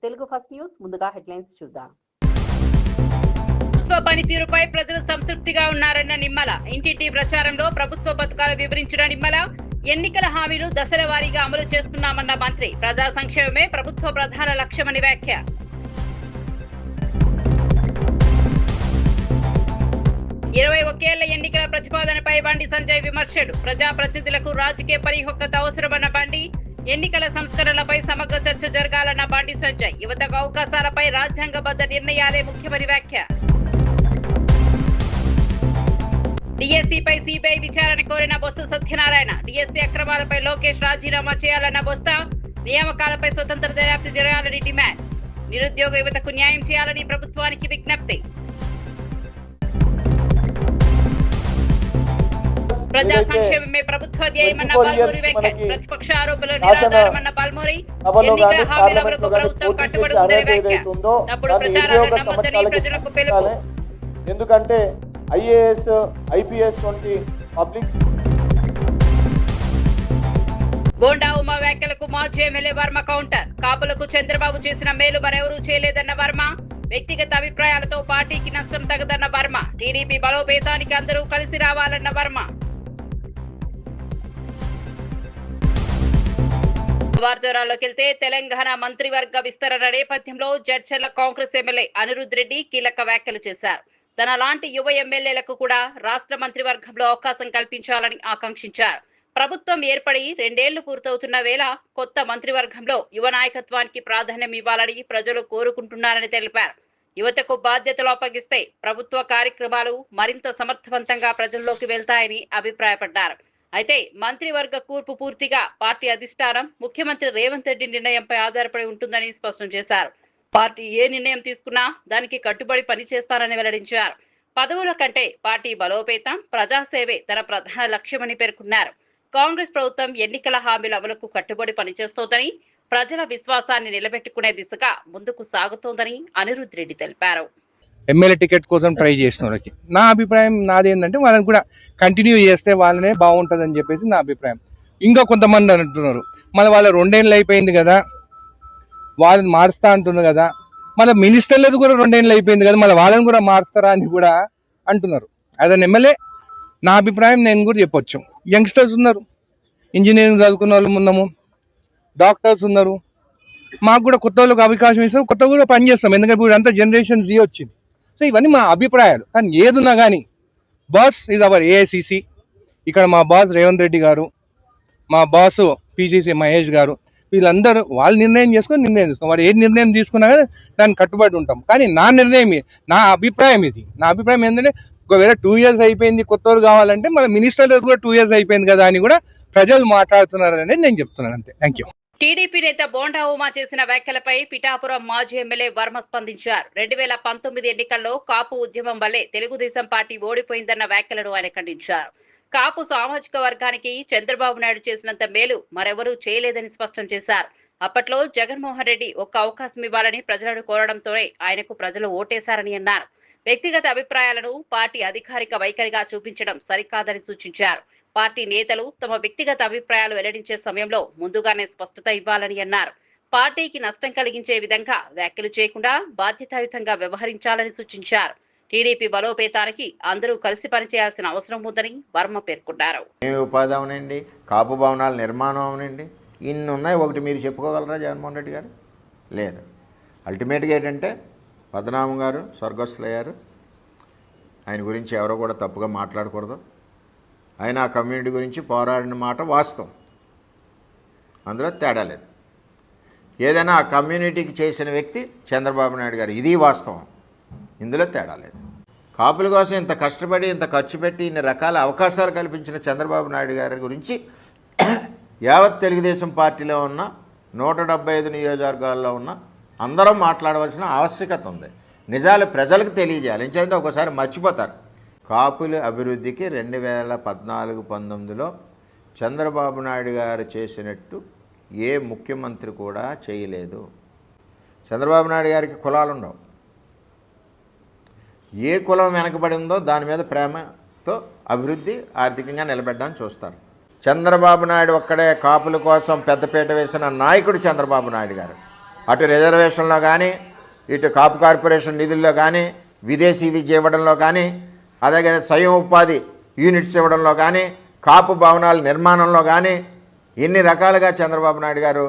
Telugu first news ముందుగా headlines చూద్దాం. ప్రభుత్వ పనితీరుపై ప్రజలు సంతృప్తిగా ఉన్నారన్న నిమ్మల. ఇంటింటి ప్రచారంలో ప్రభుత్వ పథకాలు వివరించిన నిమ్మల. ఎన్నికల హామీలు దశల వారీగా అమలు చేస్తున్నామన్న మంత్రి. ప్రజా సంక్షేమమే ప్రభుత్వ ప్రధాన లక్ష్యమని వ్యాఖ్య. ఇరవై ఒకేళ్ల ఎన్నికల ప్రతిపాదనపై బండి సంజయ్ విమర్శలు. ప్రజాప్రతినిధులకు రాజకీయ పరిపక్వత అవసరమన్న బండి. ఎన్నికల సంస్కరణలపై సమగ్ర చర్చ జరగాలన్న బండి సంజయ్. యువతకు అవకాశాలపై రాజ్యాంగబద్ధ నిర్ణయాలే ముఖ్యమని వ్యాఖ్య. డిఎస్సీపై సిబిఐ విచారణ కోరిన బొత్స సత్యనారాయణ. డిఎస్సీ అక్రమాలపై లోకేష్ రాజీనామా చేయాలన్న బొత్స. నియామకాలపై స్వతంత్ర దర్యాప్తు జరగాలని డిమాండ్. నిరుద్యోగ యువతకు న్యాయం చేయాలని ప్రభుత్వానికి విజ్ఞప్తి. ప్రజా సంక్షేమమే ప్రభుత్వ ధ్యేయమన్న పాల్మూరి వెంకట్. ప్రతిపక్ష ఆరోపణలు నిరాధారమన్న పాల్మూరి. ఎన్నికల హామీల అమలుకు ప్రభుత్వం కట్టుబడి ఉందని వ్యాఖ్య. తప్పుడు ప్రచారాలను నమ్మొద్దని ప్రజలకు పిలుపు. ఎందుకంటే ఐఏఎస్ ఐపీఎస్ వంటి పబ్లిక్. బోండా ఉమా వ్యాఖ్యలకు మాజీ ఎమ్మెల్యే వర్మ కౌంటర్. కాపులకు చంద్రబాబు చేసిన మేలు మరెవరూ చేయలేదన్న వర్మ. వ్యక్తిగత అభిప్రాయాలతో పార్టీకి నష్టం తగదన్న వర్మ. టీడీపీ బలోపేతానికి అందరూ కలిసి రావాలన్న వర్మ. వార్తల్లోకి వెళ్తే తెలంగాణ మంత్రివర్గ విస్తరణ నేపథ్యంలో జడ్చర్ల కాంగ్రెస్ ఎమ్మెల్యే అనిరుద్ రెడ్డి కీలక వ్యాఖ్యలు చేశారు. తన లాంటి యువ ఎమ్మెల్యేలకు కూడా రాష్ట్ర మంత్రివర్గంలో అవకాశం కల్పించాలని ఆకాంక్షించారు. ప్రభుత్వం ఏర్పడి 2 ఏళ్లు పూర్తవుతున్న వేళ కొత్త మంత్రివర్గంలో యువ నాయకత్వానికి ప్రాధాన్యం ఇవ్వాలని ప్రజలు కోరుకుంటున్నారని తెలిపారు. యువతకు బాధ్యతలు అప్పగిస్తే ప్రభుత్వ కార్యక్రమాలు మరింత సమర్థవంతంగా ప్రజల్లోకి వెళ్తాయని అభిప్రాయపడ్డారు. అయితే మంత్రివర్గ కూర్పు పూర్తిగా పార్టీ అధిష్టానం ముఖ్యమంత్రి రేవంత్ రెడ్డి నిర్ణయంపై ఆధారపడి ఉంటుందని స్పష్టం చేశారు. పార్టీ ఏ నిర్ణయం తీసుకున్నా దానికి కట్టుబడి పనిచేస్తారని వెల్లడించారు. పదవుల కంటే పార్టీ బలోపేతం, ప్రజాసేవే తన ప్రధాన లక్ష్యమని పేర్కొన్నారు. కాంగ్రెస్ ప్రభుత్వం ఎన్నికల హామీల అమలుకు కట్టుబడి పనిచేస్తోందని, ప్రజల విశ్వాసాన్ని నిలబెట్టుకునే దిశగా ముందుకు సాగుతోందని అనిరుద్ రెడ్డి తెలిపారు. ఎమ్మెల్యే టికెట్ కోసం ట్రై చేసిన వాళ్ళకి నా అభిప్రాయం నాదేంటంటే వాళ్ళని కూడా కంటిన్యూ చేస్తే వాళ్ళనే బాగుంటుందని చెప్పేసి నా అభిప్రాయం. ఇంకా కొంతమంది అంటున్నారు మళ్ళీ వాళ్ళ 2 ఏళ్ళు అయిపోయింది కదా, వాళ్ళని మారుస్తా అంటున్నారు కదా, మళ్ళీ మినిస్టర్లది కూడా 2 ఏళ్ళు అయిపోయింది కదా, మళ్ళీ వాళ్ళని కూడా మారుస్తారా అని కూడా అంటున్నారు. అదే ఎమ్మెల్యే నా అభిప్రాయం నేను కూడా చెప్పొచ్చు. యంగ్స్టర్స్ ఉన్నారు, ఇంజనీరింగ్ చదువుకున్న వాళ్ళు ఉన్నాము, డాక్టర్స్ ఉన్నారు. మాకు కూడా కొత్త వాళ్ళకి అవకాశం ఇస్తారు, కొత్త కూడా పనిచేస్తాం. ఎందుకంటే ఇప్పుడు అంతా జనరేషన్ జీ వచ్చింది. సో ఇవన్నీ మా అభిప్రాయాలు. కానీ ఏదున్నా కానీ బాస్ ఈజ్ అవర్ ఏఐసిసి. ఇక్కడ మా బాస్ రేవంత్ రెడ్డి గారు, మా బాసు పిసిసి మహేష్ గారు, వీళ్ళందరూ వాళ్ళు నిర్ణయం తీసుకో వాడు ఏ నిర్ణయం తీసుకున్నా కానీ దాన్ని కట్టుబడి ఉంటాం. కానీ నా నిర్ణయం, నా అభిప్రాయం ఇది. నా అభిప్రాయం ఏంటంటే ఒకవేళ 2 years అయిపోయింది, కొత్త వాళ్ళు కావాలంటే మన మినిస్టర్ కూడా 2 years అయిపోయింది కదా అని కూడా ప్రజలు మాట్లాడుతున్నారు అనేది నేను చెప్తున్నాను. అంతే. Thank you. టీడీపీ నేత బోండా ఉమా చేసిన వ్యాఖ్యలపై పిఠాపురం మాజీ ఎమ్మెల్యే వర్మ స్పందించారు. 2019 ఎన్నికల్లో కాపు ఉద్యమం వల్లే తెలుగుదేశం పార్టీ ఓడిపోయిందన్న వ్యాఖ్యలను ఆయన ఖండించారు. కాపు సామాజిక వర్గానికి చంద్రబాబు నాయుడు చేసినంత మేలు మరెవరూ చేయలేదని స్పష్టం చేశారు. అప్పట్లో జగన్మోహన్ రెడ్డి ఒక్క అవకాశం ఇవ్వాలని ప్రజలను కోరడంతోనే ఆయనకు ప్రజలు ఓటేశారని అన్నారు. వ్యక్తిగత అభిప్రాయాలను పార్టీ అధికారిక వైఖరిగా చూపించడం సరికాదని సూచించారు. పార్టీ నేతలు తమ వ్యక్తిగత అభిప్రాయాలు వెల్లడించే సమయంలో ముందుగానే స్పష్టత ఇవ్వాలని అన్నారు. పార్టీకి నష్టం కలిగించే విధంగా వ్యాఖ్యలు చేయకుండా బాధ్యతాయుతంగా వ్యవహరించాలని సూచించారు. టీడీపీ బలోపేతానికి అందరూ కలిసి పనిచేయాల్సిన అవసరం ఉందని వర్మ పేర్కొన్నారు. ఉపాధి అవనండి, కాపు భవనాల నిర్మాణం అవనండి, ఇన్ని ఉన్నాయి. ఒకటి మీరు చెప్పుకోగలరా జగన్మోహన్ రెడ్డి గారు? లేదు. అల్టిమేట్గా ఏంటంటే పద్మనాభం గారు స్వర్గస్థులయ్యారు. ఆయన గురించి ఎవరో కూడా తప్పుగా మాట్లాడకూడదు. ఆయన ఆ కమ్యూనిటీ గురించి పోరాడిన మాట వాస్తవం, అందులో తేడా లేదు. ఏదైనా ఆ కమ్యూనిటీకి చేసిన వ్యక్తి చంద్రబాబు నాయుడు గారు, ఇది వాస్తవం, ఇందులో తేడా లేదు. కాపుల కోసం ఇంత కష్టపడి ఇంత ఖర్చు పెట్టి ఇన్ని రకాల అవకాశాలు కల్పించిన చంద్రబాబు నాయుడు గారి గురించి యావత్ తెలుగుదేశం పార్టీలో ఉన్న 175 నియోజకవర్గాల్లో ఉన్న అందరం మాట్లాడవలసిన ఆవశ్యకత ఉంది. నిజాలు ప్రజలకు తెలియజేయాలి. ఎందుకంటే ఒకసారి మర్చిపోతారు. కాపుల అభివృద్ధికి 2014-19లో చంద్రబాబు నాయుడు గారు చేసినట్టు ఏ ముఖ్యమంత్రి కూడా చేయలేదు. చంద్రబాబు నాయుడు గారికి కులాలు ఉండవు. ఏ కులం వెనకబడి ఉందో దాని మీద ప్రేమతో అభివృద్ధి ఆర్థికంగా నిలబెట్టడానికి చూస్తారు. చంద్రబాబు నాయుడు ఒక్కడే కాపుల కోసం పెద్దపీట వేసిన నాయకుడు చంద్రబాబు నాయుడు గారు. అటు రిజర్వేషన్లో కానీ, ఇటు కాపు కార్పొరేషన్ నిధుల్లో కానీ, విదేశీ విద్య ఇవ్వడంలో కానీ, అలాగే స్వయం ఉపాధి యూనిట్స్ ఇవ్వడంలో కానీ, కాపు భవనాల నిర్మాణంలో కానీ ఎన్ని రకాలుగా చంద్రబాబు నాయుడు గారు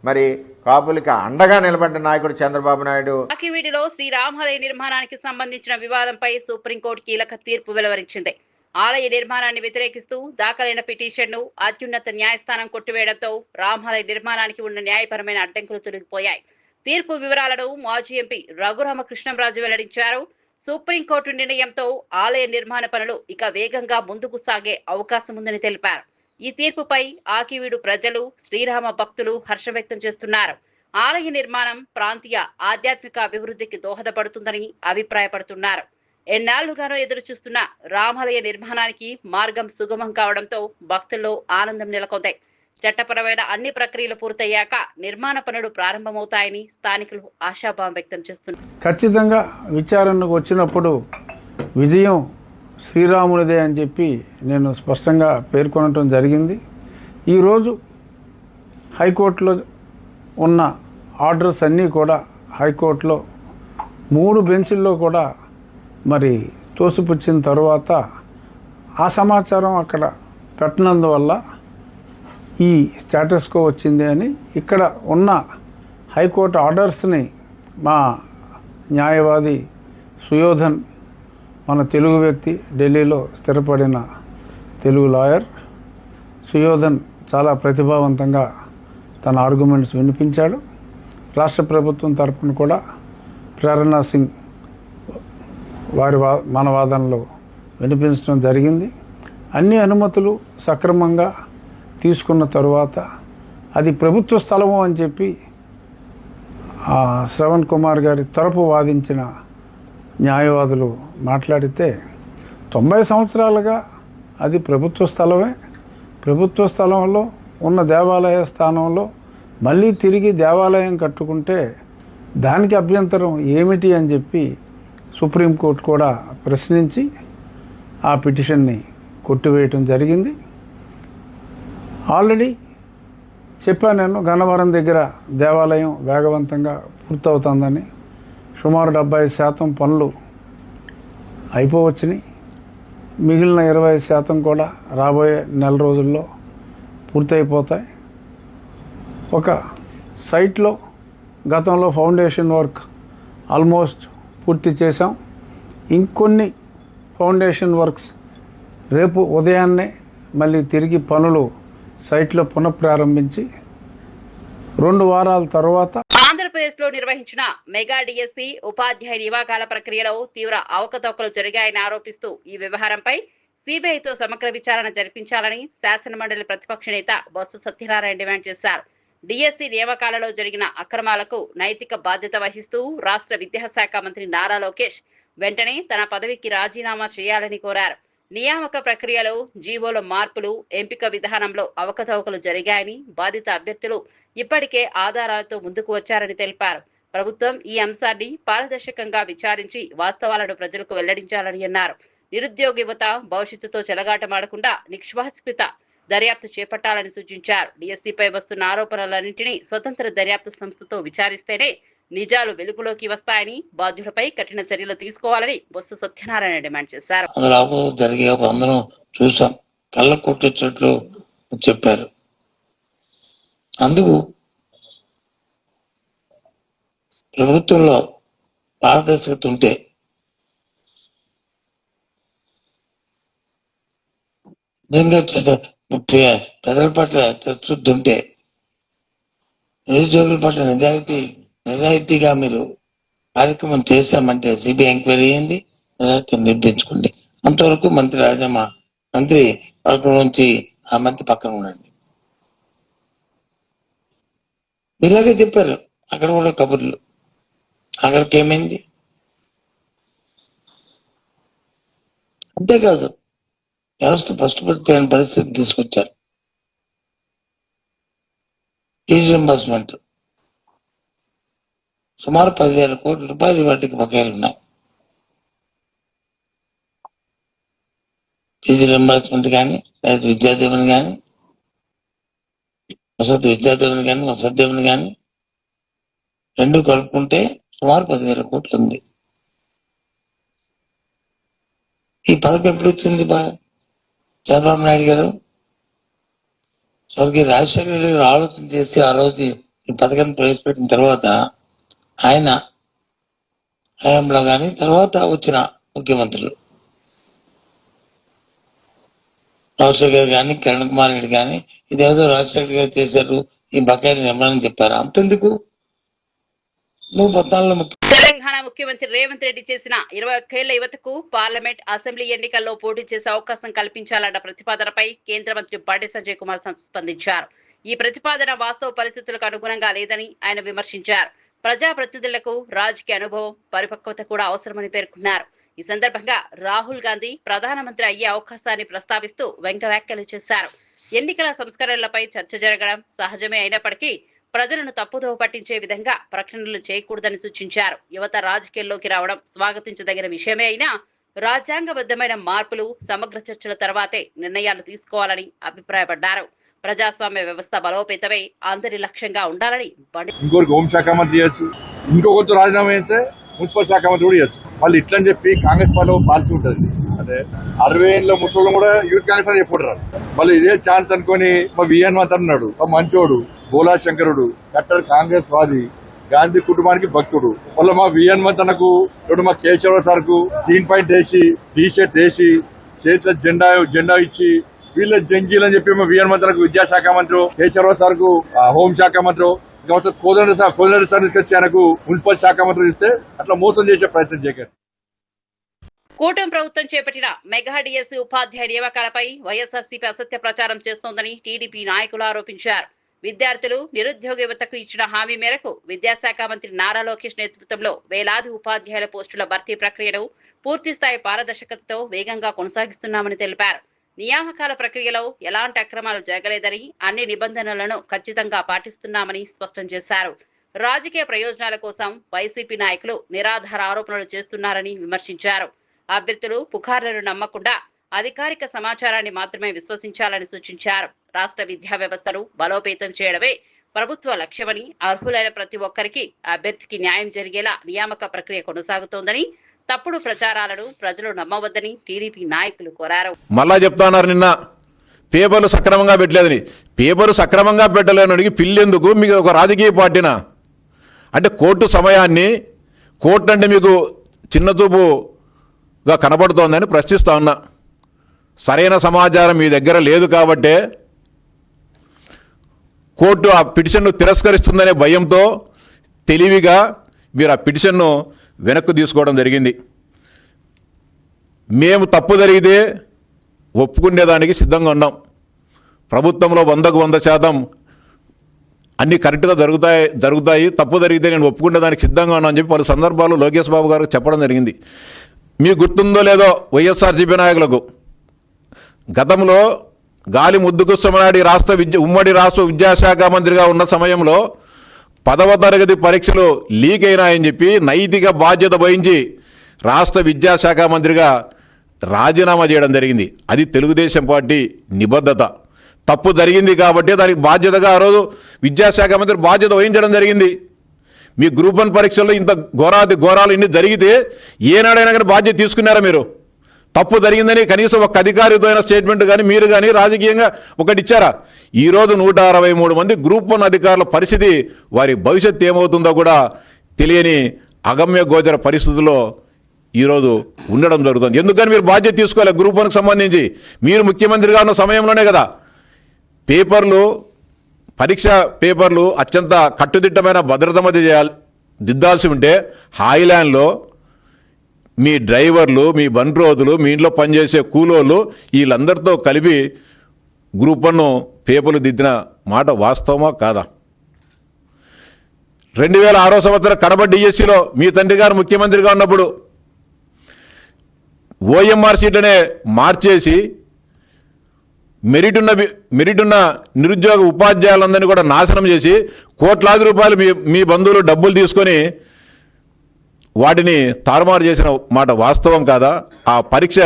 మరి కాపులకి అండగా నిలబడ్డ నాయకుడు చంద్రబాబు నాయుడు. ఆకివీడిలో శ్రీరామాలయ నిర్మాణానికి సంబంధించిన వివాదంపై సుప్రీంకోర్టు కీలక తీర్పు వెలువరించింది. ఆలయ నిర్మాణాన్ని వ్యతిరేకిస్తూ దాఖలైన పిటిషన్ను అత్యున్నత న్యాయస్థానం కొట్టివేయడంతో రామాలయ నిర్మాణానికి ఉన్న న్యాయపరమైన అడ్డంకులు తొలగిపోయాయి. తీర్పు వివరాలను మాజీ ఎంపీ రఘురామకృష్ణంరాజు వెల్లడించారు. సుప్రీంకోర్టు నిర్ణయంతో ఆలయ నిర్మాణ పనులు ఇక వేగంగా ముందుకు సాగే అవకాశం ఉందని తెలిపారు. ఈ తీర్పుపై ఆకివీడు ప్రజలు, శ్రీరామ భక్తులు హర్షం వ్యక్తం చేస్తున్నారు. ఆలయ నిర్మాణం ప్రాంతీయ ఆధ్యాత్మిక అభివృద్ధికి దోహదపడుతుందని అభిప్రాయపడుతున్నారు. ఎన్నాళ్లుగానో ఎదురు చూస్తున్న రామాలయ నిర్మాణానికి మార్గం సుగమం కావడంతో భక్తుల్లో ఆనందం నెలకొంది. చట్టపరమైన అన్ని ప్రక్రియలు పూర్తయ్యాక నిర్మాణ పనులు ప్రారంభమవుతాయని స్థానికులు ఆశాభావం వ్యక్తం చేస్తున్నారు. ఖచ్చితంగా విచారణకు వచ్చినప్పుడు విజయం శ్రీరామునిదే అని చెప్పి నేను స్పష్టంగా పేర్కొనటం జరిగింది. ఈరోజు హైకోర్టులో ఉన్న ఆర్డర్స్ అన్నీ కూడా హైకోర్టులో 3 బెంచుల్లో కూడా మరి తోసిపుచ్చిన తర్వాత ఆ సమాచారం అక్కడ పెట్టినందువల్ల ఈ స్టేటస్ కో వచ్చింది అని ఇక్కడ ఉన్న హైకోర్టు ఆర్డర్స్ని మా న్యాయవాది సుయోధన్, మన తెలుగు వ్యక్తి, ఢిల్లీలో స్థిరపడిన తెలుగు లాయర్ సుయోధన్ చాలా ప్రతిభావంతంగా తన ఆర్గ్యుమెంట్స్ వినిపించాడు. రాష్ట్ర ప్రభుత్వం తరపున కూడా ప్రేరణా సింగ్ మన వాదనలో వినిపించడం జరిగింది. అన్ని అనుమతులు సక్రమంగా తీసుకున్న తరువాత అది ప్రభుత్వ స్థలము అని చెప్పి శ్రవణ్ కుమార్ గారి తరపు వాదించిన న్యాయవాదులు మాట్లాడితే 90 సంవత్సరాలుగా అది ప్రభుత్వ స్థలమే. ప్రభుత్వ స్థలంలో ఉన్న దేవాలయ స్థానంలో మళ్ళీ తిరిగి దేవాలయం కట్టుకుంటే దానికి అభ్యంతరం ఏమిటి అని చెప్పి సుప్రీంకోర్టు కూడా ప్రశ్నించి ఆ పిటిషన్ని కొట్టివేయటం జరిగింది. ఆల్రెడీ చెప్పాను నేను, గన్నవరం దగ్గర దేవాలయం వేగవంతంగా పూర్తవుతుందని. సుమారు 70% పనులు అయిపోవచ్చుని. మిగిలిన 20% కూడా రాబోయే నెల రోజుల్లో పూర్తయిపోతాయి. ఒక సైట్లో గతంలో ఫౌండేషన్ వర్క్ ఆల్మోస్ట్ పూర్తి చేశాం. ఇంకొన్ని ఫౌండేషన్ వర్క్స్ రేపు ఉదయాన్నే మళ్ళీ తిరిగి పనులు సైట్లో పునఃప్రారంభించి 2 వారాల తర్వాత ఆంధ్రప్రదేశ్లో నిర్వహించిన మెగా డిఎస్సి ఉపాధ్యాయ నియామకాల ప్రక్రియలో తీవ్ర అవకతవకలు జరిగాయని ఆరోపిస్తూ ఈ వ్యవహారంపై సిబిఐతో సమగ్ర విచారణ జరిపించాలని శాసనమండలి ప్రతిపక్ష నేత బొత్స సత్యనారాయణ డిమాండ్ చేశారు. డిఎస్సి నియామకాలలో జరిగిన అక్రమాలకు నైతిక బాధ్యత వహిస్తూ రాష్ట్ర విద్యాశాఖ మంత్రి నారా లోకేష్ వెంటనే తన పదవికి రాజీనామా చేయాలని కోరారు. నియామక ప్రక్రియలో జీవోల మార్పులు, ఎంపిక విధానంలో అవకతవకలు జరిగాయని, బాధిత అభ్యర్థులు ఇప్పటికే ఆధారాలతో ముందుకు వచ్చారని తెలిపారు. ప్రభుత్వం ఈ అంశాన్ని పారదర్శకంగా విచారించి వాస్తవాలను ప్రజలకు వెల్లడించాలని అన్నారు. నిరుద్యోగ యువత భవిష్యత్తుతో చెలగాటమాడకుండా నిష్పాక్షిక దర్యాప్తు చేపట్టాలని సూచించారు. డిఎస్సిపై వస్తున్న ఆరోపణలన్నింటినీ స్వతంత్ర దర్యాప్తు సంస్థతో విచారిస్తేనే నిజాలు వెలుగులోకి వస్తాయని, బాధ్యులపై కఠిన చర్యలు తీసుకోవాలని బొత్స సత్యనారాయణ డిమాండ్ చేశారు. జరిగే అందరం చూసాం, కళ్ళ కొట్టినట్లు చెప్పారు. అందుకు ప్రభుత్వంలో పారదర్శకత ఉంటే నిజంగా ప్రజల పట్ల చిత్తశుద్ధి ఉంటే, నిరుద్యోగుల పట్ల నిజాయితీగా మీరు కార్యక్రమం చేశామంటే సిబిఐ ఎంక్వైరీ అయ్యింది, నిజాయితీని నిర్మించుకోండి. అంతవరకు మంత్రి రాజమ్మ మంత్రి వర్గం నుంచి ఆ మంత్రి పక్కన ఉండండి. ఇలాగే చెప్పారు అక్కడ కూడా కబుర్లు. అక్కడికి ఏమైంది? అంతేకాదు, వ్యవస్థ ఫస్ట్ పడిపోయిన పరిస్థితి తీసుకొచ్చారు. ఫీజు రింబర్స్మెంట్ సుమారు 10,000 కోట్ల రూపాయలు వాటికి బకాయిలు ఉన్నాయి. ఫీజు రింబర్స్మెంట్ కానీ, లేదా విద్యాదీవెన కానీ, వసతి విద్యాదీవెన కానీ, వసతి దీవెన కానీ రెండు కలుపుకుంటే సుమారు 10,000 కోట్లు ఉంది. ఈ పథకం ఎప్పుడు వచ్చింది చంద్రబాబు నాయుడు గారు? స్వర్గీయ రాజశేఖర రెడ్డి గారు ఆలోచన చేసి ఆ రోజు ఈ పథకాన్ని ప్రవేశపెట్టిన తర్వాత ఆయన హయాంలో కానీ తర్వాత వచ్చిన ముఖ్యమంత్రులు రాజశేఖర్ గారు కానీ కిరణ్ కుమార్ రెడ్డి కానీ ఇదేదో రాజశేఖర్ గారు చేశారు ఈ బకాయిలు నిమ్మని చెప్పారు. అంతెందుకు, నువ్వు 14 తెలంగాణ ముఖ్యమంత్రి రేవంత్ రెడ్డి చేసిన 21 ఏళ్ల యువతకు పార్లమెంట్, అసెంబ్లీ ఎన్నికల్లో పోటీ చేసే అవకాశం కల్పించాలన్న ప్రతిపాదనపై కేంద్ర మంత్రి బండి సంజయ్ కుమార్ స్పందించారు. ఈ ప్రతిపాదన వాస్తవ పరిస్థితులకు అనుగుణంగా లేదని ఆయన విమర్శించారు. ప్రజాప్రతినిధులకు రాజకీయ అనుభవం, పరిపక్వత కూడా అవసరమని పేర్కొన్నారు. ఈ సందర్భంగా రాహుల్ గాంధీ ప్రధానమంత్రి అయ్యే అవకాశాన్ని ప్రస్తావిస్తూ వ్యాఖ్యలు చేశారు. ఎన్నికల సంస్కరణలపై చర్చ జరగడం సహజమే అయినప్పటికీ ప్రజలను తప్పుదోవ పట్టించే విధంగా ప్రకటనలు చేయకూడదని సూచించారు. యువత రాజకీయాల్లోకి రావడం స్వాగతించదగిన విషయమే అయినా రాజ్యాంగబద్ధమైన మార్పులు, సమగ్ర చర్చల తర్వాతే నిర్ణయాలు తీసుకోవాలని అభిప్రాయపడ్డారు. ప్రజాస్వామ్య వ్యవస్థ బలోపేతమై అందరి లక్ష్యంగా ఉండాలని ఇంకొకరికి హోంశాఖ మంత్రి చేయొచ్చు, ఇంకొకరితో రాజీనామా చేస్తే మున్సిపల్ శాఖ మంత్రి కూడా చేయొచ్చు. వాళ్ళు ఇట్లని చెప్పి కాంగ్రెస్ పార్టీ పాలసీ ఉంటుంది. అదే 60 ఏళ్ళ ముసలి కూడా యూత్ కాంగ్రెస్ అని చెప్పుకుంటారు. మళ్ళీ ఇదే ఛాన్స్ అనుకుని మా విఎన్ అన్నాడు, మా మంచోడు, బోలా శంకరుడు, కట్టర్ కాంగ్రెస్ వాది, గాంధీ కుటుంబానికి భక్తుడు. మళ్ళీ మా విఎన్ తనకు ఇప్పుడు మా కేశవరావు సార్ కు జీన్ పాయింట్ వేసి, టీ షర్ట్ వేసి, చేతిలో జెండా ఇచ్చి వీళ్ళ జంజీలు అని చెప్పి మా విఎన్ తనకు విద్యాశాఖ మంత్రి, కేశవరావు సార్ కు హోంశాఖ మంత్రి, కోదండ సార్ తీసుకొచ్చి ఆయనకు మున్సిపల్ శాఖ మంత్రి ఇస్తే అట్లా మోసం చేసే ప్రయత్నం చేయకండి. కూటమి ప్రభుత్వం చేపట్టిన మెగా డిఎస్సీ ఉపాధ్యాయ నియామకాలపై వైఎస్ఆర్సీపీ అసత్య ప్రచారం చేస్తోందని టీడీపీ నాయకులు ఆరోపించారు. విద్యార్థులు, నిరుద్యోగ యువతకు ఇచ్చిన హామీ మేరకు విద్యాశాఖ మంత్రి నారా లోకేష్ నేతృత్వంలో వేలాది ఉపాధ్యాయుల పోస్టుల భర్తీ ప్రక్రియను పూర్తిస్థాయి పారదర్శకతతో వేగంగా కొనసాగిస్తున్నామని తెలిపారు. నియామకాల ప్రక్రియలో ఎలాంటి అక్రమాలు జరగలేదని, అన్ని నిబంధనలను ఖచ్చితంగా పాటిస్తున్నామని స్పష్టం చేశారు. రాజకీయ ప్రయోజనాల కోసం వైసీపీ నాయకులు నిరాధార ఆరోపణలు చేస్తున్నారని విమర్శించారు. అభ్యర్థులు పుకార్లను నమ్మకుండా అధికారిక సమాచారాన్ని మాత్రమే విశ్వసించాలని సూచించారు. రాష్ట్ర విద్యా వ్యవస్థను బలోపేతం చేయడమే ప్రభుత్వ లక్ష్యమని, అర్హులైన ప్రతి ఒక్కరికి అభ్యర్థికి న్యాయం జరిగేలా నియామక ప్రక్రియ కొనసాగుతోందని, తప్పుడు ప్రచారాలను ప్రజలు నమ్మవద్దని టీడీపీ నాయకులు కోరారు. మళ్ళా చెప్తున్నారు, నిన్న పేపర్లు సక్రమంగా పెట్టలేదని. పేపరు సక్రమంగా పెట్టలేనడికి పిల్లెందుకు? మీకు ఒక రాజకీయ పార్టీనా? అంటే కోర్టు సమయాన్ని, కోర్టు అంటే మీకు చిన్నచూపుగా కనబడుతోందని ప్రశ్నిస్తా ఉన్నా. సరైన సమాచారం మీ దగ్గర లేదు కాబట్టే కోర్టు ఆ పిటిషన్ను తిరస్కరిస్తుందనే భయంతో తెలివిగా మీరు ఆ పిటిషన్ను వెనక్కు తీసుకోవడం జరిగింది. మేము తప్పు జరిగితే ఒప్పుకునేదానికి సిద్ధంగా ఉన్నాం. ప్రభుత్వంలో 100% అన్నీ కరెక్ట్గా జరుగుతాయి, తప్పు జరిగితే నేను ఒప్పుకునేదానికి సిద్ధంగా ఉన్నాను అని చెప్పి పలు సందర్భాలు లోకేష్ బాబు గారికి చెప్పడం జరిగింది. మీకు గుర్తుందో లేదో, వైఎస్ఆర్సీపీ నాయకులకు గతంలో గాలి ముద్దుకృష్ణమనాయుడు ఉమ్మడి రాష్ట్ర విద్యాశాఖ మంత్రిగా ఉన్న సమయంలో 10వ తరగతి పరీక్షలు లీక్ అయినాయని చెప్పి నైతిక బాధ్యత వహించి రాష్ట్ర విద్యాశాఖ మంత్రిగా రాజీనామా చేయడం జరిగింది. అది తెలుగుదేశం పార్టీ నిబద్ధత. తప్పు జరిగింది కాబట్టి దానికి బాధ్యతగా ఆ రోజు విద్యాశాఖ మంత్రి బాధ్యత వహించడం జరిగింది. మీ గ్రూప్ 1 పరీక్షల్లో ఇంత ఘోరాలు ఇన్ని జరిగితే ఏనాడైనా కానీ బాధ్యత తీసుకున్నారా మీరు? తప్పు జరిగిందని కనీసం ఒక అధికారితో అయిన స్టేట్మెంట్ కానీ మీరు కానీ రాజకీయంగా ఒకటి ఇచ్చారా? ఈరోజు 163 మంది గ్రూప్ 1 అధికారుల పరిస్థితి, వారి భవిష్యత్తు ఏమవుతుందో కూడా తెలియని అగమ్య గోచర పరిస్థితుల్లో ఈరోజు ఉండడం జరుగుతుంది. ఎందుకని మీరు బాధ్యత తీసుకోవాలి? గ్రూప్ 1కి సంబంధించి మీరు ముఖ్యమంత్రిగా ఉన్న సమయంలోనే కదా పరీక్ష పేపర్లు అత్యంత కట్టుదిట్టమైన భద్రత మధ్య దిద్దాల్సి ఉంటే హాయిలాండ్లో మీ డ్రైవర్లు, మీ బండ్రోజులు, మీ ఇంట్లో పనిచేసే కూలోళ్ళు వీళ్ళందరితో కలిపి గ్రూప్ 1 పేపర్లు దిద్దిన మాట వాస్తవమా కాదా? 2006 సంవత్సరం కడప డిఎస్సిలో మీ తండ్రి గారు ముఖ్యమంత్రిగా ఉన్నప్పుడు ఓఎంఆర్ సీట్లనే మార్చేసి మెరిట్ ఉన్న నిరుద్యోగ ఉపాధ్యాయులందరినీ కూడా నాశనం చేసి కోట్లాది రూపాయలు మీ బంధువులు డబ్బులు తీసుకొని వాటిని తారుమారు చేసిన మాట వాస్తవం కాదా? ఆ పరీక్ష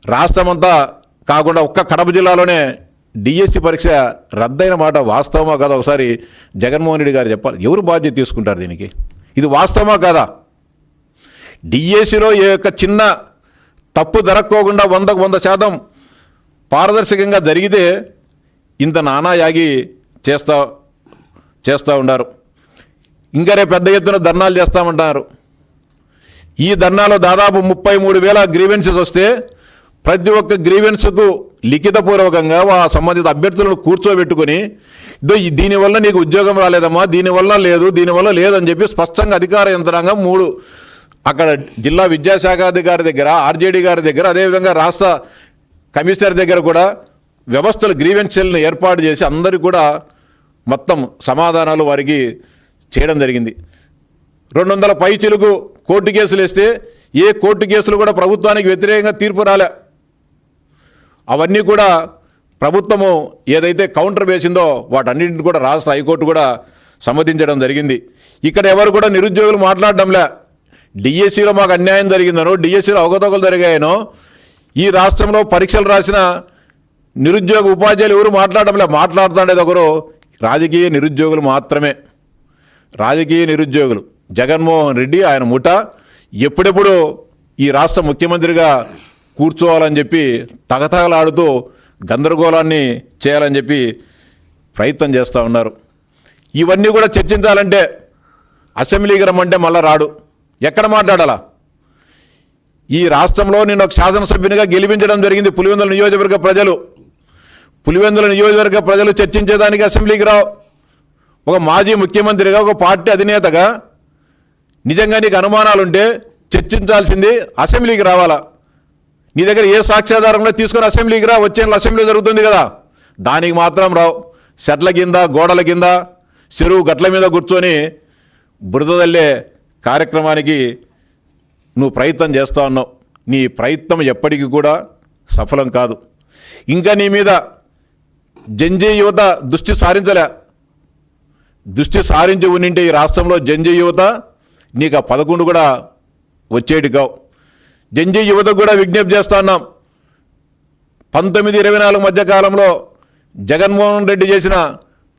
రాష్ట్రమంతా కాకుండా ఒక్క కడప జిల్లాలోనే డిఎస్సి పరీక్ష రద్దయిన మాట వాస్తవమా కాదా ఒకసారి జగన్మోహన్ రెడ్డి గారు చెప్పాలి. ఎవరు బాధ్యత తీసుకుంటారు దీనికి? ఇది వాస్తవమా కాదా? డిఎస్సిలో ఏ యొక్క చిన్న తప్పు జరగకోకుండా 100% పారదర్శకంగా జరిగితే ఇంత నానాయాగి చేస్తూ ఉన్నారు. ఇంకా రేపు పెద్ద ఎత్తున ధర్నాలు చేస్తామంటున్నారు. ఈ ధర్నాలో దాదాపు 33,000 గ్రీవెన్సెస్ వస్తే ప్రతి ఒక్క గ్రీవెన్స్కు లిఖితపూర్వకంగా సంబంధిత అభ్యర్థులను కూర్చోబెట్టుకొని దీనివల్ల నీకు ఉద్యోగం రాలేదమ్మా, దీనివల్ల లేదని చెప్పి స్పష్టంగా అధికార యంత్రాంగం 3 అక్కడ జిల్లా విద్యాశాఖ అధికారి దగ్గర, ఆర్జేడీ గారి దగ్గర, అదేవిధంగా రాష్ట్ర కమిషనర్ దగ్గర కూడా వ్యవస్థలు గ్రీవెన్స్ సెల్ని ఏర్పాటు చేసి అందరికీ కూడా మొత్తం సమాధానాలు వారికి చేయడం జరిగింది. 200 పైచిలుకు కోర్టు కేసులు వేస్తే ఏ కోర్టు కేసులు కూడా ప్రభుత్వానికి వ్యతిరేకంగా తీర్పు రాలే. అవన్నీ కూడా ప్రభుత్వము ఏదైతే కౌంటర్ వేసిందో వాటన్నింటిని కూడా రాష్ట్ర హైకోర్టు కూడా సమ్మతించడం జరిగింది. ఇక్కడ ఎవరు కూడా నిరుద్యోగులు మాట్లాడడంలే. డిఎస్సిలో మాకు అన్యాయం జరిగిందనో, డిఎస్సిలో అవకతవకలు జరిగాయనో, ఈ రాష్ట్రంలో పరీక్షలు రాసిన నిరుద్యోగ ఉపాధ్యాయులు ఎవరు మాట్లాడడంలే. మాట్లాడుతుండేది ఒకరు రాజకీయ నిరుద్యోగులు మాత్రమే. రాజకీయ నిరుద్యోగులు జగన్మోహన్ రెడ్డి ఆయన ముఠ ఎప్పుడెప్పుడు ఈ రాష్ట్ర ముఖ్యమంత్రిగా కూర్చోవాలని చెప్పి తగతగలాడుతూ గందరగోళాన్ని చేయాలని చెప్పి ప్రయత్నం చేస్తూ ఉన్నారు. ఇవన్నీ కూడా చర్చించాలంటే అసెంబ్లీకి రమ్మంటే మళ్ళా రాడు. ఎక్కడ మాట్లాడాలా? ఈ రాష్ట్రంలో నేను ఒక శాసనసభ్యునిగా గెలిపించడం జరిగింది పులివెందుల నియోజకవర్గ ప్రజలు. పులివెందుల నియోజకవర్గ ప్రజలు చర్చించేదానికి అసెంబ్లీకి రావు. ఒక మాజీ ముఖ్యమంత్రిగా, ఒక పార్టీ అధినేతగా నిజంగా నీకు అనుమానాలుంటే చర్చించాల్సింది అసెంబ్లీకి రావాలా. నీ దగ్గర ఏ సాక్ష్యాధారంలో తీసుకొని అసెంబ్లీకి రా. వచ్చే అసెంబ్లీ జరుగుతుంది కదా, దానికి మాత్రం రావు. చెట్ల కింద, గోడల కింద, చెరువు గట్ల మీద కూర్చొని బురదల్లే కార్యక్రమానికి నువ్వు ప్రయత్నం చేస్తూ ఉన్నావు. నీ ప్రయత్నం ఎప్పటికీ కూడా సఫలం కాదు. ఇంకా నీ మీద జంజీ యువత దృష్టి సారించలే. దృష్టి సారించి ఉండింటే ఈ రాష్ట్రంలో జంజీ యువత నీకు 11 కూడా వచ్చేటి కావు. జంజీ యువతకు కూడా విజ్ఞప్తి చేస్తా ఉన్నాం. 19-24 మధ్య కాలంలో జగన్మోహన్ రెడ్డి చేసిన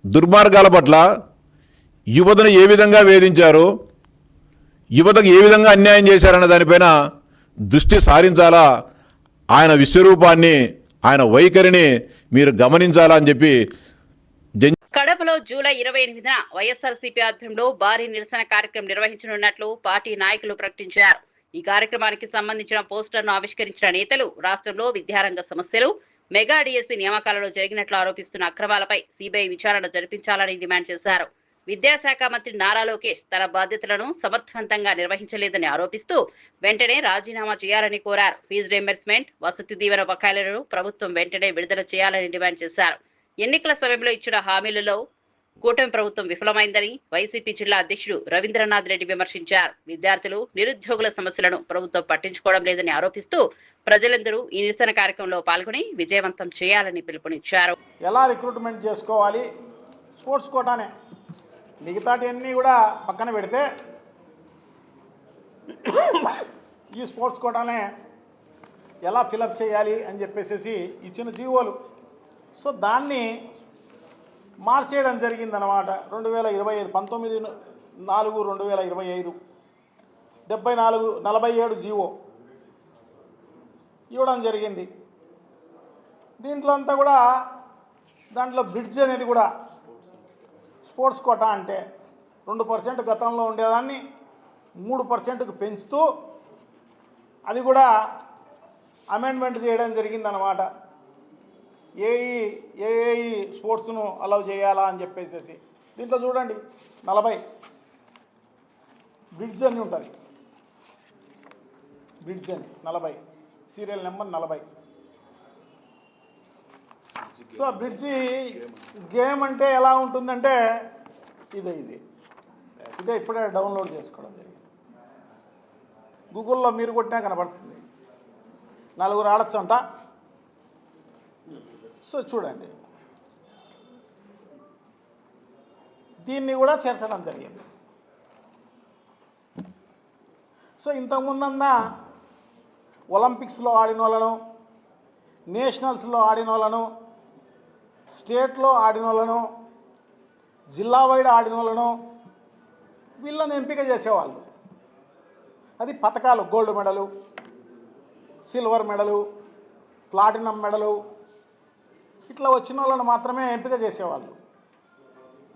దుర్మార్గాల పట్ల యువతను ఏ విధంగా వేధించారు, యువతకు ఏ విధంగా అన్యాయం చేశారన్న దానిపైన దృష్టి సారించాలా. ఆయన విశ్వరూపాన్ని, ఆయన వైఖరిని మీరు గమనించాలా అని చెప్పి కడపలో జూలై 28న వైఎస్ఆర్సీపీ ఆధ్వర్యంలో భారీ నిరసన కార్యక్రమం నిర్వహించనున్నట్లు పార్టీ నాయకులు ప్రకటించారు. ఈ కార్యక్రమానికి సంబంధించిన పోస్టర్ను ఆవిష్కరించిన నేతలు రాష్ట్రంలో విద్యారంగ సమస్యలు, మెగా డిఎస్సీ నియామకాలలో జరిగినట్లు ఆరోపిస్తున్న అక్రమాలపై సిబిఐ విచారణ జరిపించాలని డిమాండ్ చేశారు. విద్యాశాఖ మంత్రి నారా లోకేష్ తన బాధ్యతలను సమర్థవంతంగా నిర్వహించలేదని ఆరోపిస్తూ వెంటనే రాజీనామా చేయాలని కోరారు. ఫీజు రీయింబర్స్మెంట్, వసతి దీవెన బకాయిలను ప్రభుత్వం వెంటనే విడుదల చేయాలని డిమాండ్ చేశారు. ఎన్నికల సమయంలో ఇచ్చిన హామీలలో కూటమి ప్రభుత్వం విఫలమైందని వైసీపీ జిల్లా అధ్యక్షుడు రవీంద్రనాథ్ రెడ్డి విమర్శించారు. విద్యార్థులు, నిరుద్యోగుల సమస్యలను ప్రభుత్వం పట్టించుకోవడం లేదని ఆరోపిస్తూ ప్రజలందరూ ఈ నిరసన కార్యక్రమంలో పాల్గొని విజయవంతం చేయాలని పిలుపునిచ్చారు. ఎలా రిక్రూట్మెంట్ చేసుకోవాలి, స్పోర్ట్స్ కోటానే, మిగతాటి అన్నీ కూడా పక్కన పెడితే ఈ స్పోర్ట్స్ కోటానే ఎలా ఫిలప్ చేయాలి అని చెప్పేసి ఇచ్చిన జీవోలు. సో దాన్ని మార్చేయడం జరిగిందనమాట. 2025 19/4/2025 74-47 జీవో ఇవ్వడం జరిగింది. దీంట్లో అంతా కూడా దాంట్లో బ్రిడ్జ్ అనేది కూడా స్పోర్ట్స్ కోటా అంటే 2% గతంలో ఉండేదాన్ని 3%కు పెంచుతూ అది కూడా అమెండ్మెంట్ చేయడం జరిగిందనమాట. ఏఏఈ స్పోర్ట్స్ను అలౌ చేయాలా అని చెప్పేసి దీంట్లో చూడండి 40 బ్రిడ్జ్ అని ఉంటుంది. బ్రిడ్జ్ అని 40 serial number 40. So bridge game అంటే ఎలా ఉంటుందంటే ఇదే ఇప్పుడే డౌన్లోడ్ చేసుకోవడం జరిగింది. గూగుల్లో మీరు కొట్టినా కనబడుతుంది. 4 ఆడచ్చంట. సో చూడండి, దీన్ని కూడా చేర్చడం జరిగింది. సో ఇంతకుముందన్నా ఒలింపిక్స్లో ఆడిన వాళ్ళను, నేషనల్స్లో ఆడిన వాళ్ళను స్టేట్లో ఆడిన వాళ్ళను, జిల్లా వైడ్ ఆడిన వాళ్ళను వీళ్ళని ఎంపిక చేసేవాళ్ళు. అది పథకాలు, గోల్డ్ మెడలు, సిల్వర్ మెడలు, ప్లాటినం మెడలు, ఇట్లా వచ్చిన వాళ్ళని మాత్రమే ఎంపిక చేసేవాళ్ళు.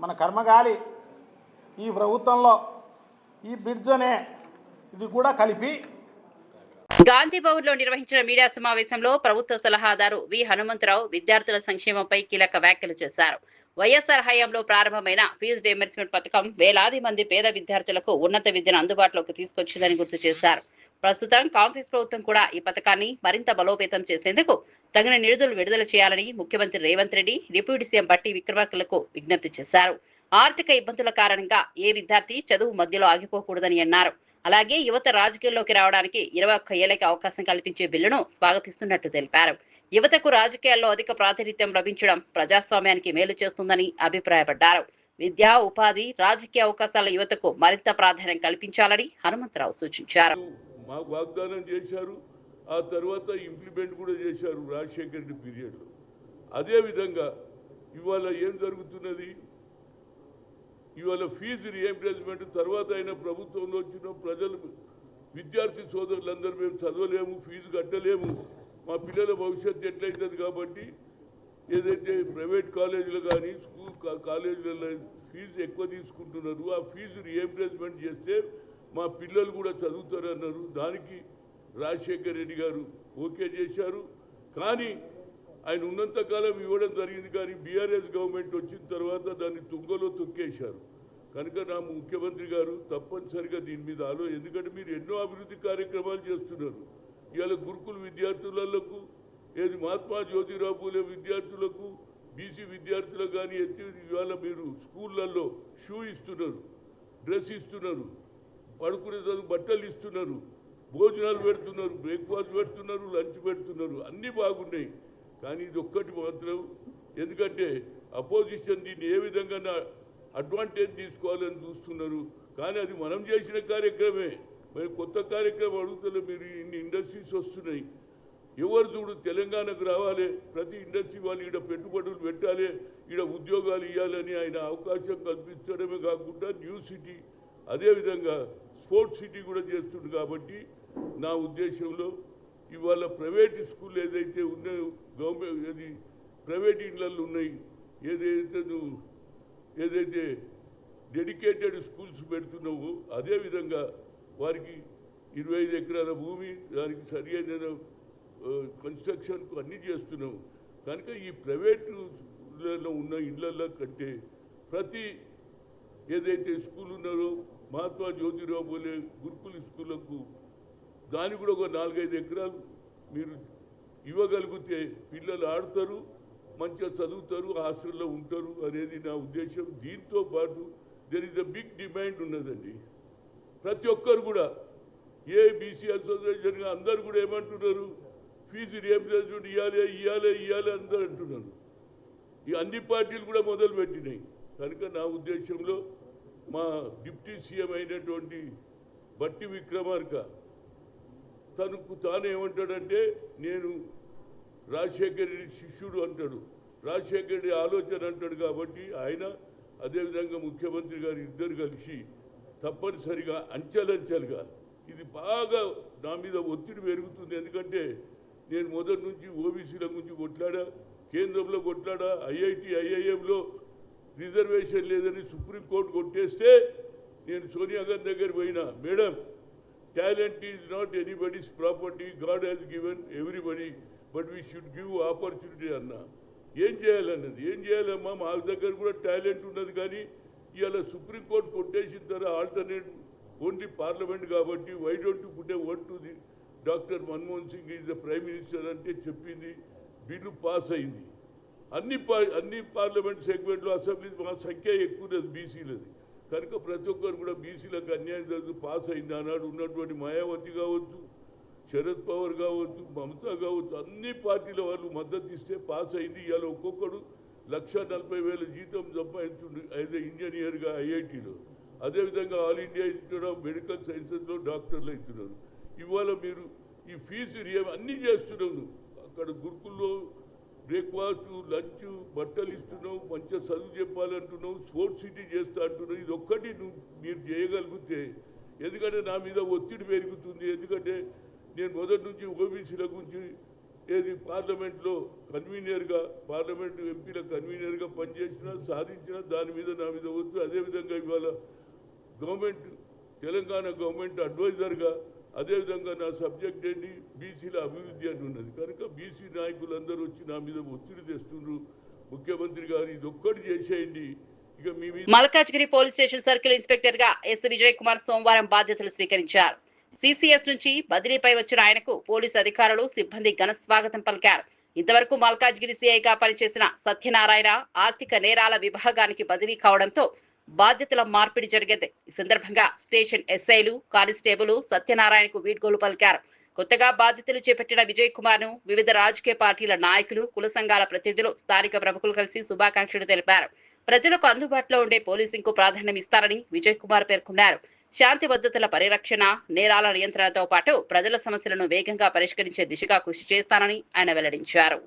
మన కర్మగాలి ఈ ప్రభుత్వంలో ఈ బ్రిడ్జ్ అనే ఇది కూడా కలిపి గాంధీ భవన్ లో నిర్వహించిన మీడియా సమావేశంలో ప్రభుత్వ సలహాదారు వి హనుమంతరావు విద్యార్థుల సంక్షేమంపై కీలక వ్యాఖ్యలు చేశారు. వైఎస్ఆర్ హయాంలో ప్రారంభమైన ఫీజు రీయింబర్స్మెంట్ పథకం వేలాది మంది పేద విద్యార్థులకు ఉన్నత విద్యను అందుబాటులోకి తీసుకొచ్చిందని గుర్తు చేశారు. ప్రస్తుతం కాంగ్రెస్ ప్రభుత్వం కూడా ఈ పథకాన్ని మరింత బలోపేతం చేసేందుకు తగిన నిధులు విడుదల చేయాలని ముఖ్యమంత్రి రేవంత్ రెడ్డి డిప్యూటీ సీఎం బట్టి విక్రమార్కలకు విజ్ఞప్తి చేశారు. ఆర్థిక ఇబ్బందుల కారణంగా ఏ విద్యార్థి చదువు మధ్యలో ఆగిపోకూడదని అన్నారు. అలాగే యువత రాజకీయాల్లోకి రావడానికి 21 ఏళ్లకి అవకాశం కల్పించే బిల్లును స్వాగతిస్తున్నట్టు తెలిపారు. యువతకు రాజకీయాల్లో అధిక ప్రాతినిధ్యం లభించడం ప్రజాస్వామ్యానికి మేలు చేస్తుందని అభిప్రాయపడ్డారు. విద్యా, ఉపాధి, రాజకీయ అవకాశాల యువతకు మరింత ప్రాధాన్యం కల్పించాలని హనుమంతరావు సూచించారు. మాకు వాగ్దానం చేశారు, ఆ తర్వాత ఇంప్లిమెంట్ కూడా చేశారు రాజశేఖర్ రెడ్డి పీరియడ్లో. అదేవిధంగా ఇవాళ ఏం జరుగుతున్నది, ఇవాళ ఫీజు రీయింబర్స్మెంట్ తర్వాత అయిన ప్రభుత్వంలో వచ్చిన ప్రజలు విద్యార్థి సోదరులందరూ మేము చదవలేము, ఫీజు కట్టలేము, మా పిల్లల భవిష్యత్తు ఎట్లయితుంది కాబట్టి ఏదైతే ప్రైవేట్ కాలేజీలు కానీ స్కూల్ కాలేజీలలో ఫీజు ఎక్కువ తీసుకుంటున్నారు, ఆ ఫీజు రీయింబర్స్మెంట్ చేస్తే మా పిల్లలు కూడా చదువుతారన్నారు. దానికి రాజశేఖర్ రెడ్డి గారు ఓకే చేశారు. కానీ ఆయన ఉన్నంతకాలం ఇవ్వడం జరిగింది. కానీ బీఆర్ఎస్ గవర్నమెంట్ వచ్చిన తర్వాత దాన్ని తుంగలో తొక్కేశారు. కనుక నా ముఖ్యమంత్రి గారు తప్పనిసరిగా దీని మీద ఎందుకంటే మీరు ఎన్నో అభివృద్ధి కార్యక్రమాలు చేస్తున్నారు. ఇవాళ గురుకుల విద్యార్థులకు, ఏది మహాత్మా జ్యోతిరావు పూలే విద్యార్థులకు, బీసీ విద్యార్థులకు కానీ ఇవాళ మీరు స్కూళ్ళల్లో షూ ఇస్తున్నారు, డ్రెస్ ఇస్తున్నారు, పడుకునే బట్టలు ఇస్తున్నారు, భోజనాలు పెడుతున్నారు, బ్రేక్ఫాస్ట్ పెడుతున్నారు, లంచ్ పెడుతున్నారు, అన్నీ బాగున్నాయి. కానీ ఇది ఒక్కటి మాత్రం, ఎందుకంటే అపోజిషన్ దీన్ని ఏ విధంగా అడ్వాంటేజ్ తీసుకోవాలని చూస్తున్నారు. కానీ అది మనం చేసిన కార్యక్రమే. మరి కొత్త కార్యక్రమం అడుగుతలే. మీరు ఇన్ని ఇండస్ట్రీస్ వస్తున్నాయి, ఎవరు చూడు తెలంగాణకు రావాలి, ప్రతి ఇండస్ట్రీ వాళ్ళు ఈడ పెట్టుబడులు పెట్టాలి, ఈడ ఉద్యోగాలు ఇవ్వాలని ఆయన అవకాశం కల్పించడమే కాకుండా న్యూ సిటీ, అదేవిధంగా స్పోర్ట్స్ సిటీ కూడా చేస్తుంది. కాబట్టి నా ఉద్దేశంలో ఇవాళ ప్రైవేట్ స్కూల్ ఏదైతే ఉన్నాయో, గవర్నమెంట్ ఏది ప్రైవేట్ ఇళ్ళల్లో ఉన్నాయి, ఏదైతే డెడికేటెడ్ స్కూల్స్ పెడుతున్నావో అదేవిధంగా వారికి 25 ఎకరాల భూమి, దానికి సరి అయిన కన్స్ట్రక్షన్కు అన్నీ చేస్తున్నాము. కనుక ఈ ప్రైవేట్లో ఉన్న ఇళ్ళల్లో కంటే ప్రతి ఏదైతే స్కూల్ ఉన్నారో మహాత్మా జ్యోతిరావు పూలే గురుకుల స్కూళ్ళకు దానికి కూడా ఒక 4-5 ఎకరాలు మీరు ఇవ్వగలిగితే పిల్లలు ఆడతారు, మంచిగా చదువుతారు, హాస్టల్లో ఉంటారు అనేది నా ఉద్దేశం. దీంతో పాటు there is a big demand ఉన్నదండి. ప్రతి ఒక్కరు కూడా ఏ బీసీ అసోసియేషన్ అందరు కూడా ఏమంటున్నారు, ఫీజు రీయింబర్స్మెంట్ ఇవ్వాలి అందరూ అంటున్నారు. ఈ అన్ని పార్టీలు కూడా మొదలుపెట్టినాయి. కనుక నా ఉద్దేశంలో మా డిప్యూటీ సీఎం అయినటువంటి బట్టి విక్రమార్క తాను ఏమంటాడంటే, నేను రాజశేఖర్ రెడ్డి శిష్యుడు అంటాడు, రాజశేఖర్ రెడ్డి ఆలోచన అంటాడు. కాబట్టి ఆయన అదేవిధంగా ముఖ్యమంత్రి గారు ఇద్దరు కలిసి తప్పనిసరిగా అంచెలంచెలుగా ఇది బాగా నా మీద ఒత్తిడి పెరుగుతుంది. ఎందుకంటే నేను మొదటి నుంచి ఓబీసీల గురించి కొట్లాడా, కేంద్రంలో కొట్లాడా, ఐఐఎంలో రిజర్వేషన్ లేదని సుప్రీంకోర్టు కొట్టేస్తే నేను సోనియా గాంధీ దగ్గర పోయినా, madam talent is not anybody's property, God has given everybody, but we should give opportunity అన్నా. ఏం చేయాలన్నది, ఏం చేయాలమ్మా, మా దగ్గర కూడా టాలెంట్ ఉన్నది. కానీ ఇవాళ సుప్రీంకోర్టు కొట్టేసిన తర్వాత ఆల్టర్నేట్ ఓన్లీ పార్లమెంట్ కాబట్టి why don't you put a word to the doctor Manmohan Singh is the prime minister అంటే చెప్పింది, బిల్లు పాస్ అయింది. అన్ని పార్లమెంట్ సెగ్మెంట్లో అసెంబ్లీ మా సంఖ్య ఎక్కువ ఉన్నది బీసీలది. కనుక ప్రతి ఒక్కరు కూడా బీసీలకు అన్యాయం జరుగుతుంది, పాస్ అయింది. ఆనాడు ఉన్నటువంటి మాయావతి కావచ్చు, శరద్ పవార్ కావచ్చు, మమతా కావచ్చు, అన్ని పార్టీల వాళ్ళు మద్దతు ఇస్తే పాస్ అయింది. ఇవాళ ఒక్కొక్కడు 1,40,000 జీతం సంపాదించుండు యాజ్ ఏ ఇంజనీర్గా ఐఐటీలో. అదేవిధంగా all India institute of medical సైన్సెస్లో డాక్టర్లు అవుతున్నారు. ఇవాళ మీరు ఈ ఫీజు అన్నీ చేస్తున్నావు. అక్కడ గురుకుల్లో బ్రేక్ఫాస్ట్, లంచ్, బట్టలు ఇస్తున్నావు, మంచిగా చదువు చెప్పాలంటున్నావు, స్పోర్ట్స్ సిటీ చేస్తా అంటున్నావు. ఇది ఒక్కటి మీరు చేయగలిగితే, ఎందుకంటే నా మీద ఒత్తిడి పెరుగుతుంది. ఎందుకంటే నేను మొదటి నుంచి ఓబీసీల గురించి పార్లమెంట్లో కన్వీనర్గా, పార్లమెంటు ఎంపీల కన్వీనర్గా పనిచేసిన, సాధించిన, దాని మీద నా మీద ఒత్తిడి. అదేవిధంగా ఇవాళ గవర్నమెంట్, తెలంగాణ గవర్నమెంట్ అడ్వైజర్గా, అదేవిధంగా నా సబ్జెక్ట్ ఏంటి బీసీల అభివృద్ధి అని ఉన్నది. కనుక బీసీ నాయకులందరూ వచ్చి నా మీద ఒత్తిడి తెస్తున్నారు. ముఖ్యమంత్రి గారు ఇది ఒక్కటి చేసేయండి. ఇక మీ Malkajgiri police station circle inspector గా ఎస్ విజయ్ కుమార్ సోమవారం బాధ్యతలు స్వీకరించారు. సిసిఎస్ నుంచి బదిలీపై వచ్చిన ఆయనకు పోలీసు అధికారులు, సిబ్బంది ఘన స్వాగతం పలికారు. ఇంతవరకు మల్కాజ్గిరి సిఐగా పనిచేసిన సత్యనారాయణ ఆర్థిక నేరాల విభాగానికి బదిలీ కావడంతో బాధ్యతల మార్పిడి జరిగింది. ఈ సందర్భంగా స్టేషన్ ఎస్ఐలు, కానిస్టేబుల్ సత్యనారాయణకు వీడ్కోలు పలికారు. కొత్తగా బాధ్యతలు చేపట్టిన విజయ్ కుమార్ ను వివిధ రాజకీయ పార్టీల నాయకులు, కుల సంఘాల ప్రతినిధులు, స్థానిక ప్రముఖులు కలిసి శుభాకాంక్షలు తెలిపారు. ప్రజలకు అందుబాటులో ఉండే పోలీసింగ్ కు ప్రాధాన్యం ఇస్తారని విజయ్ కుమార్ పేర్కొన్నారు. శాంతి భద్రతల పరిరక్షణ, నేరాల నియంత్రణతో పాటు ప్రజల సమస్యలను వేగంగా పరిష్కరించే దిశగా కృషి చేస్తానని ఆయన వెల్లడించారు.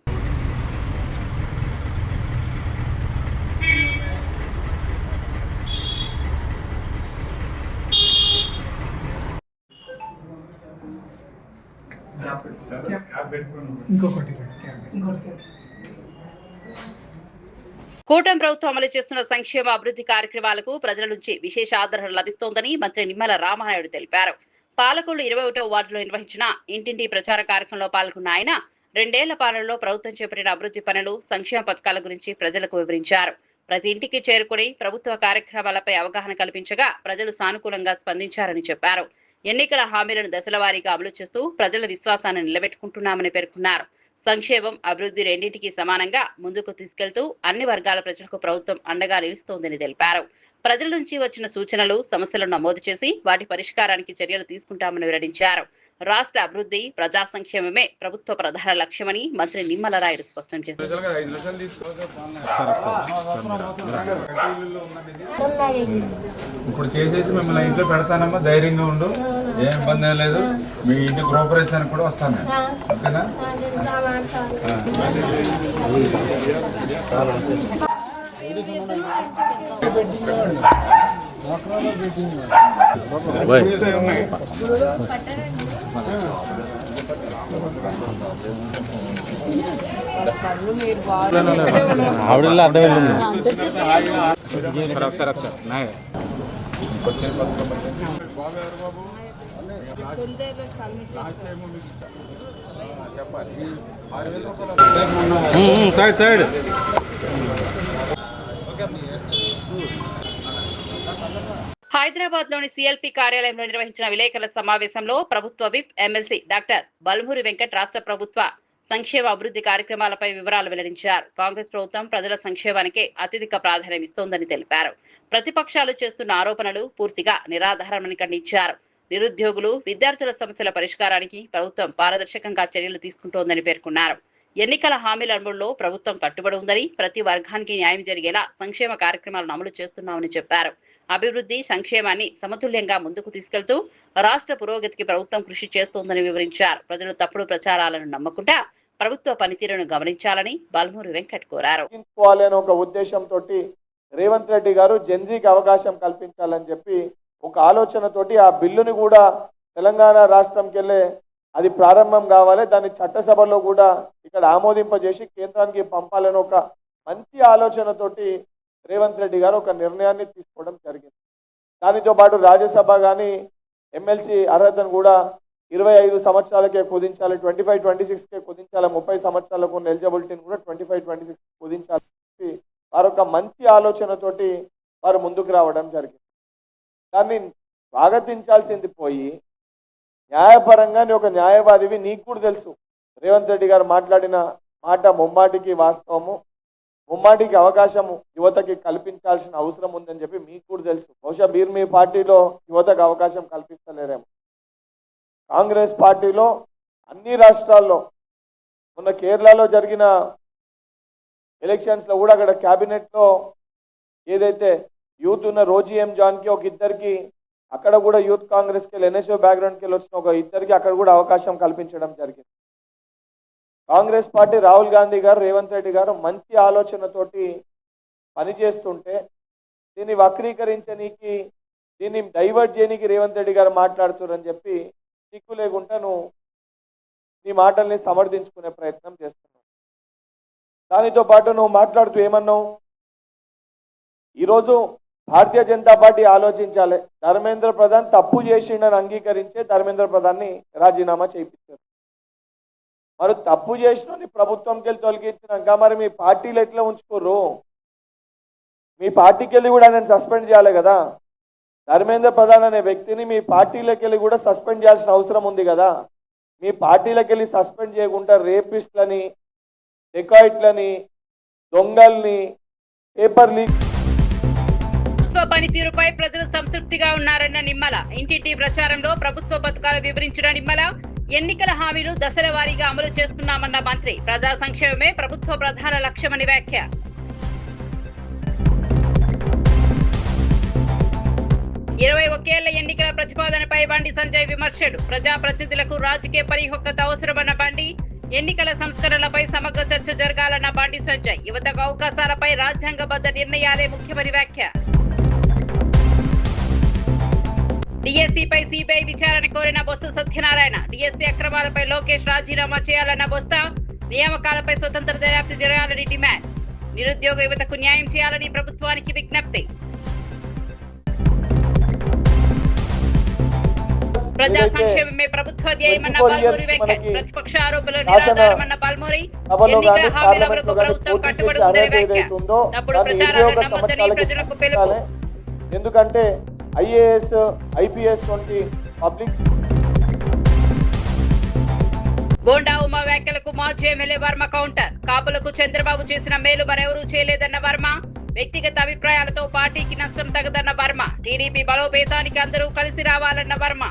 కూటమి ప్రభుత్వం అమలు చేస్తున్న సంక్షేమ అభివృద్ధి కార్యక్రమాలకు ప్రజల నుంచి విశేష ఆదరణ లభిస్తోందని మంత్రి నిమ్మల రామానాయుడు తెలిపారు. పాలకొల్లు 21వ వార్డులో నిర్వహించిన ఇంటింటి ప్రచార కార్యక్రమంలో పాల్గొన్న ఆయన 2 ఏళ్ల పాలనలో ప్రభుత్వం చేపట్టిన అభివృద్ధి పనులు, సంక్షేమ పథకాల గురించి ప్రజలకు వివరించారు. ప్రతి ఇంటికి చేరుకుని ప్రభుత్వ కార్యక్రమాలపై అవగాహన కల్పించగా ప్రజలు సానుకూలంగా స్పందించారని చెప్పారు. ఎన్నికల హామీలను దశలవారీగా అమలు చేస్తూ ప్రజల విశ్వాసాన్ని నిలబెట్టుకుంటున్నామని పేర్కొన్నారు. సంక్షేమం, అభివృద్ధి రెండింటికి సమానంగా ముందుకు తీసుకెళ్తూ అన్ని వర్గాల ప్రజలకు ప్రభుత్వం అండగా నిలుస్తోందని తెలిపారు. ప్రజల నుంచి వచ్చిన సూచనలు, సమస్యలను నమోదు చేసి వాటి పరిష్కారానికి చర్యలు తీసుకుంటామని వెల్లడించారు. రాష్ట్ర అభివృద్ధి, ప్రజా సంక్షేమమే ప్రభుత్వ ప్రధాన లక్ష్యమని మంత్రి నిమ్మల రాయుడు స్పష్టం చేశారు. ఇప్పుడు చేసేసి మిమ్మల్ని ఇంట్లో పెడతానమ్మా, ధైర్యంగా ఉండు, ఏం ఇబ్బంది ఏం లేదు. మీ ఇంటి గృహప్రవేశానికి కూడా వస్తాను నేను, ఓకేనా? ఆవిడ అర్థం సైడ్ సైడ్. హైదరాబాద్ లోని సిఎల్పి కార్యాలయంలో నిర్వహించిన విలేకరుల సమావేశంలో ప్రభుత్వ whip MLC doctor Balmuri Venkat రాష్ట్ర ప్రభుత్వ సంక్షేమ అభివృద్ధి కార్యక్రమాలపై వివరాలు వెల్లడించారు. కాంగ్రెస్ ప్రభుత్వం ప్రజల సంక్షేమానికే అత్యధిక ప్రాధాన్యం ఇస్తోందని తెలిపారు. ప్రతిపక్షాలు చేస్తున్న ఆరోపణలు పూర్తిగా నిరాధారమని ఖండించారు. నిరుద్యోగులు, విద్యార్థుల సమస్యల పరిష్కారానికి ప్రభుత్వం పారదర్శకంగా చర్యలు తీసుకుంటోందని పేర్కొన్నారు. ఎన్నికల హామీల అమలులో ప్రభుత్వం కట్టుబడి ఉందని, ప్రతి వర్గానికి న్యాయం జరిగేలా సంక్షేమ కార్యక్రమాలను అమలు చేస్తున్నామని చెప్పారు. అభివృద్ధి, సంక్షేమాన్ని సమతుల్యంగా ముందుకు తీసుకెళ్తూ రాష్ట్ర పురోగతికి ప్రభుత్వం కృషి చేస్తోందని వివరించారు. ప్రజలు తప్పుడు ప్రచారాలను నమ్మకుండా ప్రభుత్వ పనితీరును గమనించాలని బల్మూరి వెంకట్ కోరారు. ఒక ఉద్దేశంతో రేవంత్ రెడ్డి గారు జెన్జీకి అవకాశం కల్పించాలని చెప్పి ఒక ఆలోచనతోటి ఆ బిల్లుని కూడా తెలంగాణ రాష్ట్రంకి వెళ్ళే అది ప్రారంభం కావాలి, దాన్ని చట్టసభలో కూడా ఇక్కడ ఆమోదింపజేసి కేంద్రానికి పంపాలని ఒక మంచి ఆలోచనతోటి రేవంత్ రెడ్డి గారు ఒక నిర్ణయాన్ని తీసుకోవడం జరిగింది. దానితో పాటు రాజ్యసభ కానీ ఎమ్మెల్సీ అర్హతను కూడా 25 సంవత్సరాలకే కుదించాలి, 25-26కే కుదించాలి, 30 సంవత్సరాలకు ఉన్న ఎలిజిబిలిటీని కూడా 25-26 కుదించాలి. వారు ఒక మంచి ఆలోచనతోటి వారు ముందుకు రావడం జరిగింది. దాన్ని స్వాగతించాల్సింది పోయి న్యాయపరంగా ఒక న్యాయవాదివి, నీకు కూడా తెలుసు రేవంత్ రెడ్డి గారు మాట్లాడిన మాట ముమ్మాటికి వాస్తవము, ముమ్మాటికి అవకాశము యువతకి కల్పించాల్సిన అవసరం ఉందని చెప్పి మీకు కూడా తెలుసు. బహుశా మీరు మీ పార్టీలో యువతకు అవకాశం కల్పిస్తలేరేమో. కాంగ్రెస్ పార్టీలో అన్ని రాష్ట్రాల్లో, మొన్న కేరళలో జరిగిన ఎలక్షన్స్లో కూడా అక్కడ క్యాబినెట్లో ఏదైతే యూత్ ఉన్న రోజీ ఎం జాన్కి ఒక ఇద్దరికి, అక్కడ కూడా యూత్ కాంగ్రెస్కి ఎన్ఎస్ఓ బ్యాక్గ్రౌండ్కి వచ్చిన ఒక ఇద్దరికి అక్కడ కూడా అవకాశం కల్పించడం జరిగింది. కాంగ్రెస్ పార్టీ రాహుల్ గాంధీ గారు రేవంత్ రెడ్డి గారు మంచి ఆలోచనతోటి పనిచేస్తుంటే దీన్ని వక్రీకరించనీకి దీన్ని డైవర్ట్ చేయనీకి రేవంత్ రెడ్డి గారు మాట్లాడుతున్నారని చెప్పి సిగ్గు లేకుండా నువ్వు నీ మాటల్ని సమర్థించుకునే ప్రయత్నం చేస్తున్నావు. దానితో పాటు నువ్వు మాట్లాడుతూ ఏమన్నావు, ఈరోజు భారతీయ జనతా పార్టీ ఆలోచించాలి, ధర్మేంద్ర ప్రధాన్ తప్పు చేసిండని అంగీకరించే ధర్మేంద్ర ప్రధాన్ని రాజీనామా చేయించారు. మరి తప్పు చేసిన ప్రభుత్వంకి వెళ్ళి తొలగించినాక మరి మీ పార్టీలు ఎట్లా ఉంచుకోరు? మీ పార్టీకి వెళ్ళి కూడా నేను సస్పెండ్ చేయాలి కదా. ధర్మేంద్ర ప్రధాన్ అనే వ్యక్తిని మీ పార్టీలోకి వెళ్ళి కూడా సస్పెండ్ చేయాల్సిన అవసరం ఉంది కదా. మీ పార్టీలోకి వెళ్ళి సస్పెండ్ చేయకుండా రేపిస్ట్లని, డెకాయిట్లని, దొంగల్ని, పేపర్ లీక్ ప్రభుత్వ పనితీరుపై ప్రజలు సంతృప్తిగా ఉన్నారన్న నిమ్మల. ఇంటింటి ప్రచారంలో ప్రభుత్వ పథకాలు వివరించిన నిమ్మల, ఎన్నికల హామీలు దశల వారీగా అమలు చేస్తున్నామన్న మంత్రి. ప్రజా సంక్షేమమే ప్రభుత్వ ప్రధాన లక్ష్యమని వ్యాఖ్య. 21 ఏళ్ల ఎన్నికల ప్రతిపాదనపై బండి సంజయ్ విమర్శలు. ప్రజాప్రతినిధులకు రాజకీయ పరిపక్వత అవసరమన్న బండి. ఎన్నికల సంస్కరణలపై సమగ్ర చర్చ జరగాలన్న బండి సంజయ్. యువతకు అవకాశాలపై రాజ్యాంగబద్ధ నిర్ణయాలే ముఖ్యమని వ్యాఖ్య. డిఎస్సీపై సిబిఐ విచారణ కోరిన బొత్స సత్యనారాయణ. డిఎస్సీ అక్రమాలపై లోకేష్ రాజీనామా చేయాలన్న బొత్స. నియామకాలపై స్వతంత్ర దర్యాప్తు జరగాలని డిమాండ్. నిరుద్యోగ యువతకు న్యాయం చేయాలని ప్రభుత్వానికి విజ్ఞప్తి. ప్రజా సంక్షేమమే ప్రభుత్వ ధ్యేయమన్న పాల్మూరి వ్యాఖ్య. ప్రతిపక్ష ఆరోపణలు నిరాధారమన్న పాల్మూరి. ఎన్నికల హామీల అమలుకు ప్రభుత్వం కట్టుబడి ఉందని వ్యాఖ్య. తప్పుడు ప్రచారాలను నమ్మొద్దని ప్రజలకు పిలుపు. ఎందుకంటే ఐఏఎస్, ఐపీఎస్ వంటి పబ్లిక్. బోండా ఉమా వ్యాఖ్యలకు మాజీ ఎమ్మెల్యే వర్మ కౌంటర్. కాపులకు చంద్రబాబు చేసిన మేలు మరెవరూ చేయలేదన్న వర్మ. వ్యక్తిగత అభిప్రాయాలతో పార్టీకి నష్టం తగదన్న వర్మ. టీడీపీ బలోపేతానికి అందరూ కలిసి రావాలన్న వర్మ.